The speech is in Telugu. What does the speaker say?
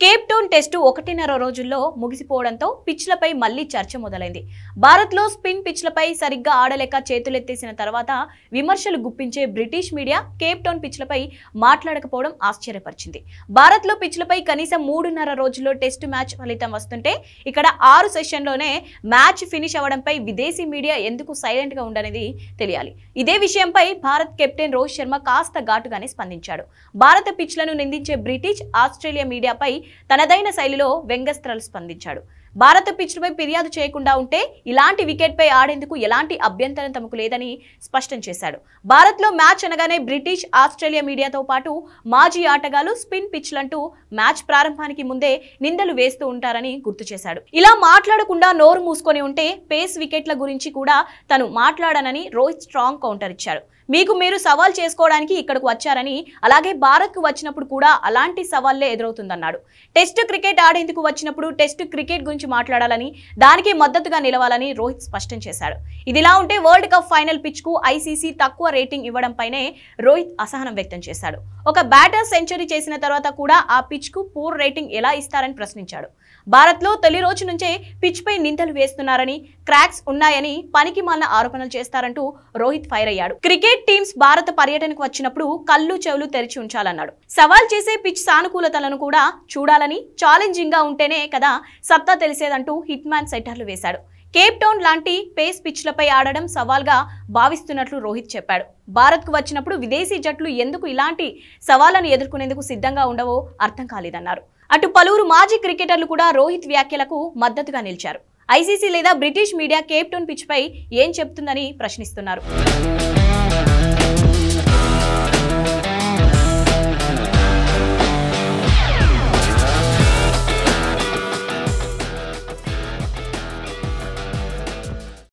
కేప్ టౌన్ టెస్టు 1.5 రోజుల్లో ముగిసిపోవడంతో పిచ్లపై మళ్లీ చర్చ మొదలైంది. భారత్లో స్పిన్ పిచ్లపై సరిగ్గా ఆడలేక చేతులెత్తేసిన తర్వాత విమర్శలు గుప్పించే బ్రిటిష్ మీడియా కేప్ టౌన్ పిచ్లపై మాట్లాడకపోవడం ఆశ్చర్యపరిచింది. భారత్లో పిచ్లపై కనీసం 3.5 రోజుల్లో టెస్టు మ్యాచ్ ఫలితం వస్తుంటే ఇక్కడ 6 సెషన్లోనే మ్యాచ్ ఫినిష్ అవ్వడంపై విదేశీ మీడియా ఎందుకు సైలెంట్ గా ఉండనేది తెలియాలి. ఇదే విషయంపై భారత్ కెప్టెన్ రోహిత్ శర్మ కాస్త ఘాటుగానే స్పందించాడు. భారత పిచ్లను నిందించే బ్రిటిష్, ఆస్ట్రేలియా మీడియాపై తనదైన శైలిలో వ్యంగ్యాస్త్రాలు స్పందించాడు. భారత పిచ్లపై ఫిర్యాదు చేయకుండా ఉంటే ఇలాంటి వికెట్పై ఆడేందుకు ఎలాంటి అభ్యంతరం తమకు లేదని స్పష్టం చేశాడు. భారత్లో మ్యాచ్ అనగానే బ్రిటిష్, ఆస్ట్రేలియా మీడియాతో పాటు మాజీ ఆటగాళ్లు స్పిన్ పిచ్లంటూ మ్యాచ్ ప్రారంభానికి ముందే నిందలు వేస్తూ ఉంటారని గుర్తు చేశాడు. ఇలా మాట్లాడకుండా నోరు మూసుకొని ఉంటే పేస్ వికెట్ల గురించి కూడా తను మాట్లాడనని రోహిత్ స్ట్రాంగ్ కౌంటర్ ఇచ్చాడు. మీకు మీరు సవాల్ చేసుకోవడానికి ఇక్కడకు వచ్చారని, అలాగే భారత్కు వచ్చినప్పుడు కూడా అలాంటి సవాళ్లే ఎదురవుతుందన్నాడు. టెస్టు క్రికెట్ ఆడేందుకు వచ్చినప్పుడు టెస్టు క్రికెట్ గురించి మాట్లాడాలని, దానికి మద్దతుగా నిలవాలని రోహిత్ స్పష్టం చేశాడు. ఇదిలా ఉంటే వరల్డ్ కప్ ఫైనల్ పిచ్ కు ఐసీసీ తక్కువ రేటింగ్ ఇవ్వడంపైనే రోహిత్ అసహనం వ్యక్తం చేశాడు. ఒక బ్యాటర్ సెంచరీ చేసిన తర్వాత కూడా ఆ పిచ్ కు పూర్ రేటింగ్ ఎలా ఇస్తారని ప్రశ్నించాడు. భారత్లో తొలి రోజు నుంచే పిచ్ పై నిందలు వేస్తున్నారని, క్రాక్స్ ఉన్నాయని పనికి మాలిన ఆరోపణలు చేస్తారంటూ రోహిత్ ఫైర్ అయ్యాడు. క్రికెట్ టీమ్స్ భారత పర్యటనకు వచ్చినప్పుడు కళ్ళు చెవులు తెరిచి ఉంచాలన్నాడు. సవాల్ చేసే పిచ్ సానుకూలతలను కూడా చూడాలని, ఛాలెంజింగ్ గా ఉంటేనే కదా సత్తా తెలిసేదంటూ హిట్ మ్యాన్ సెటర్లు వేశాడు. కేప్ టౌన్ లాంటి పేస్ పిచ్లపై ఆడడం సవాల్గా భావిస్తున్నట్లు రోహిత్ చెప్పాడు. భారత్కు వచ్చినప్పుడు విదేశీ జట్లు ఎందుకు ఇలాంటి సవాళ్లను ఎదుర్కొనేందుకు సిద్ధంగా ఉండవో అర్థం కాలేదన్నారు. అటు పలువురు మాజీ క్రికెటర్లు కూడా రోహిత్ వ్యాఖ్యలకు మద్దతుగా నిలిచారు. ఐసీసీ లేదా British media Cape Town pitch పై ఏం చెప్తుందని ప్రశ్నిస్తున్నారు.